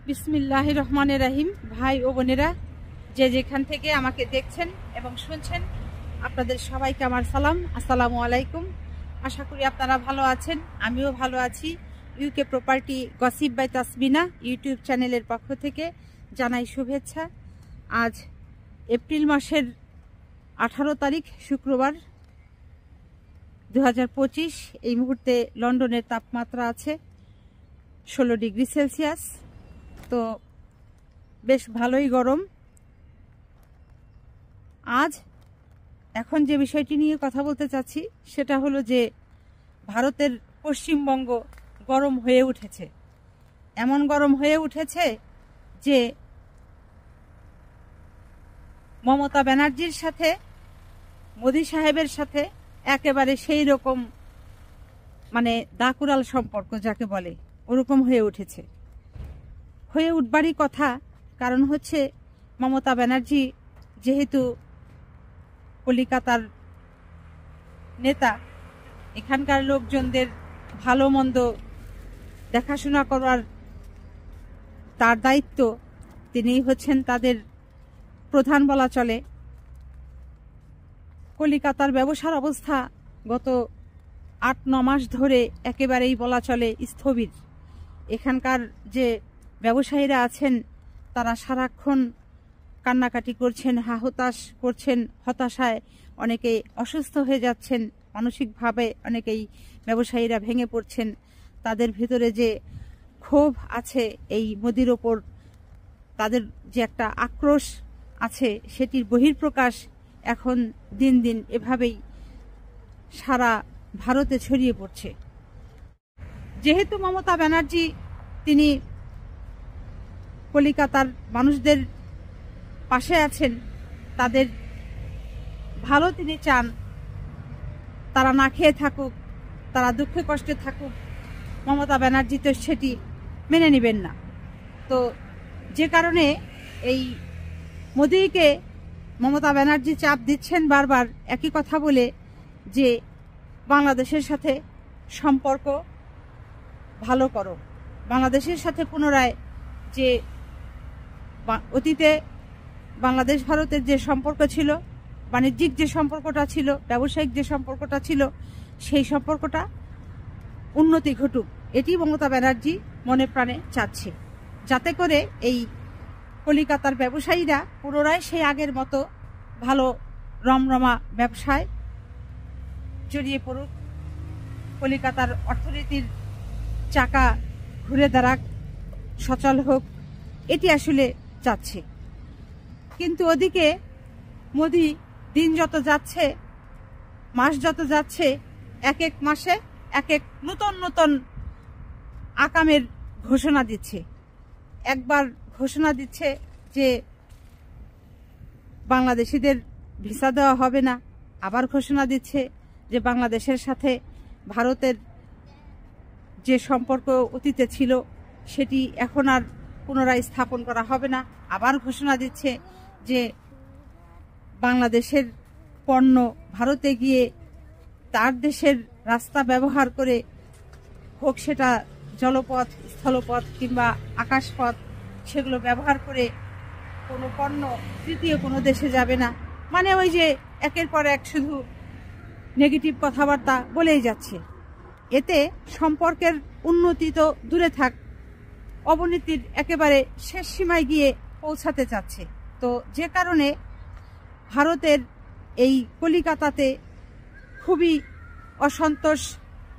বিসমিল্লাহির রহমানির রহিম। ভাই ও বোনেরা, যে যেখান থেকে আমাকে দেখছেন এবং শুনছেন, আপনাদের সবাইকে আমার সালাম, আসসালামু আলাইকুম। আশা করি আপনারা ভালো আছেন, আমিও ভালো আছি। UK property gossip by Tasbina YouTube চ্যানেলের পক্ষ থেকে জানাই শুভেচ্ছা। আজ এপ্রিল মাসের 18 তারিখ শুক্রবার 2025। এই মুহূর্তে লন্ডনের তাপমাত্রা আছে 16 ডিগ্রি সেলসিয়াস। তো বেশ ভালোই গরম। আজ এখন যে বিষয়টি নিয়ে কথা বলতে চাচ্ছি সেটা হলো যে ভারতের পশ্চিমবঙ্গ গরম হয়ে উঠেছে। এমন গরম হয়ে উঠেছে যে মমতা ব্যানার্জির সাথে মোদি সাহেবের সাথে একেবারে সেই রকম মানে দাকুরাল সম্পর্ক যাকে বলে, ওরকম হয়ে উঠেছে। হয়ে উঠবারই কথা, কারণ হচ্ছে মমতা ব্যানার্জি যেহেতু কলিকাতার নেতা, এখানকার লোকজনদের ভালো মন্দ দেখাশোনা করার তার দায়িত্ব, তিনিই হচ্ছেন তাদের প্রধান বলা চলে। কলিকাতার ব্যবসার অবস্থা গত 8-9 মাস ধরে একেবারেই বলা চলে স্থবির। এখানকার যে ব্যবসায়ীরা আছেন তারা সারাক্ষণ কান্নাকাটি করছেন, হাহুতাশ করছেন, হতাশায় অনেকে অসুস্থ হয়ে যাচ্ছেন, মানসিকভাবে অনেকেই ব্যবসায়ীরা ভেঙে পড়ছেন। তাদের ভিতরে যে ক্ষোভ আছে এই মোদির ওপর, তাদের যে একটা আক্রোশ আছে, সেটির বহিঃপ্রকাশ এখন দিন দিন এভাবেই সারা ভারতে ছড়িয়ে পড়ছে। যেহেতু মমতা ব্যানার্জি তিনি কলিকাতার মানুষদের পাশে আছেন, তাদের ভালো তিনি চান, তারা না খেয়ে থাকুক, তারা দুঃখে কষ্টে থাকুক, মমতা ব্যানার্জি তো সেটি মেনে নেবেন না। তো যে কারণে এই মোদিকে মমতা ব্যানার্জি চাপ দিচ্ছেন বারবার একই কথা বলে যে বাংলাদেশের সাথে সম্পর্ক ভালো করো। বাংলাদেশের সাথে পুনরায় যে অতীতে বাংলাদেশ ভারতের যে সম্পর্ক ছিল, বাণিজ্যিক যে সম্পর্কটা ছিল, ব্যবসায়িক যে সম্পর্কটা ছিল, সেই সম্পর্কটা উন্নতি ঘটুক, এটি মমতা ব্যানার্জি মনে প্রাণে চাচ্ছে, যাতে করে এই কলিকাতার ব্যবসায়ীরা পুনরায় সেই আগের মতো ভালো রমরমা ব্যবসায় জড়িয়ে পড়ুক, কলিকাতার অর্থনীতির চাকা ঘুরে দাঁড়াক, সচল হোক, এটি আসলে চাচ্ছে। কিন্তু ওদিকে মোদি দিন যত যাচ্ছে, মাস যত যাচ্ছে, এক এক মাসে এক এক নতুন নতুন আকামের ঘোষণা দিচ্ছে। একবার ঘোষণা দিচ্ছে যে বাংলাদেশিদের ভিসা দেওয়া হবে না, আবার ঘোষণা দিচ্ছে যে বাংলাদেশের সাথে ভারতের যে সম্পর্ক অতীতে ছিল সেটি এখন আর পুনরায় স্থাপন করা হবে না, আবার ঘোষণা দিচ্ছে যে বাংলাদেশের পণ্য ভারতে গিয়ে তার দেশের রাস্তা ব্যবহার করে, হোক সেটা জলপথ, স্থলপথ কিংবা আকাশপথ, সেগুলো ব্যবহার করে কোনো পণ্য তৃতীয় কোনো দেশে যাবে না। মানে ওই যে একের পর এক শুধু নেগেটিভ কথাবার্তা বলেই যাচ্ছে। এতে সম্পর্কের উন্নতি তো দূরে থাক, অবনতির একেবারে শেষ সীমায় গিয়ে পৌঁছাতে চাচ্ছে। তো যে কারণে ভারতের এই কলিকাতাতে খুবই অসন্তোষ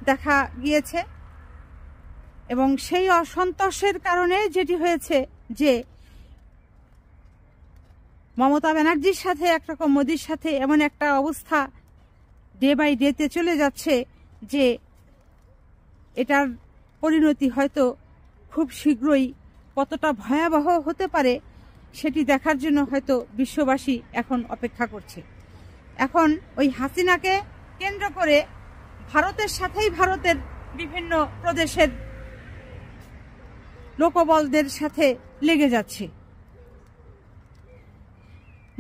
দেখা গিয়েছে, এবং সেই অসন্তোষের কারণে যেটি হয়েছে যে মমতা ব্যানার্জির সাথে একরকম মোদির সাথে এমন একটা অবস্থা ডে বাই ডেতে চলে যাচ্ছে যে এটার পরিণতি হয়তো খুব শীঘ্রই কতটা ভয়াবহ হতে পারে সেটি দেখার জন্য হয়তো বিশ্ববাসী এখন অপেক্ষা করছে। এখন ওই হাসিনাকে কেন্দ্র করে ভারতের সাথেই ভারতের বিভিন্ন প্রদেশের লোকবলদের সাথে লেগে যাচ্ছে।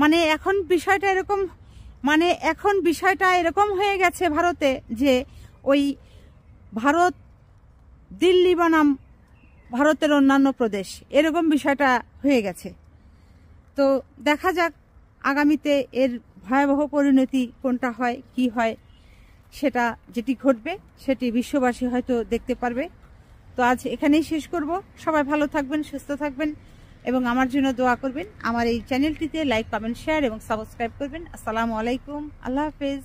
মানে এখন বিষয়টা এরকম হয়ে গেছে ভারতে যে ওই ভারত দিল্লি বনাম ভারতের অন্যান্য প্রদেশ, এরকম বিষয়টা হয়ে গেছে। তো দেখা যাক আগামীতে এর ভয়াবহ পরিণতি কোনটা হয়, কি হয়, সেটা যেটি ঘটবে সেটি বিশ্ববাসী হয়তো দেখতে পারবে। তো আজ এখানেই শেষ করব। সবাই ভালো থাকবেন, সুস্থ থাকবেন এবং আমার জন্য দোয়া করবেন। আমার এই চ্যানেলটিতে লাইক, কমেন্ট, শেয়ার এবং সাবস্ক্রাইব করবেন। আসসালামু আলাইকুম, আল্লাহ হাফেজ।